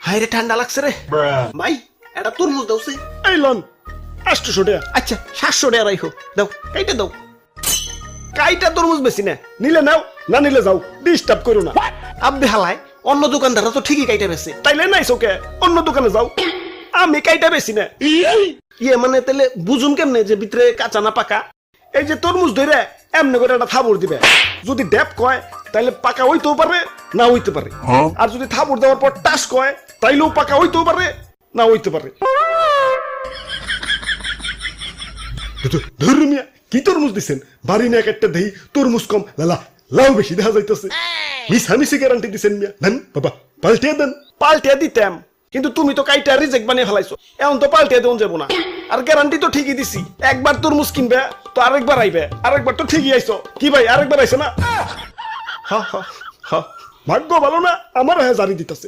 হায় রে ঠান্ডা লাগছে রে ভাই এটা তরমুজ দাও সে এই লন 800 টাকা আচ্ছা 700 টাকা রাখো দাও কাইটা দাও কাইটা তরমুজ বেশি না নিলে নাও না নিলে যাও ডিস্টার্ব করো না আব্বে হালায় অন্য দোকানদাররা তো ঠিকই কাইটা বেছে তাইলে নাই চোখে অন্য দোকানে যাও আমি কাইটা বেশি না ইয়ে মানে তাহলে বুঝুম কেমনে যে ভিতরে কাঁচা না পাকা এই যে তরমুজ ধরে এমনি করে একটা থাবড় দিবে যদি ড্যাপ কয় তাইলে পাকা হইতেও পারে না হইতে পারে আর যদি থাবড় দেওয়ার পর টাস কয় তাইলেও পাকা হইতেও পারে না হইতে পারে ধরু মিয়া কি তরমুজ দিছেন বাড়ি না একটা দেই তরমুজ কম লালা লাউ বেশি দেখা যাইতেছে মিশামিশি গ্যারান্টি দিছেন মিয়া দেন বাবা পাল্টে দেন পাল্টে দিতাম কিন্তু তুমি তো কাইটা রিজেক্ট বানিয়ে ফেলাইছো এখন তো পাল্টে দেন যাবো না আর গ্যারান্টি তো ঠিকই দিছি একবার তরমুজ কিনবে তো আরেকবার আইবে আরেকবার তো ঠিকই আইছো কি ভাই আরেকবার আইছে না হা হা হা ভাগ্য ভালো না আমার হ্যাঁ জারি দিতেছে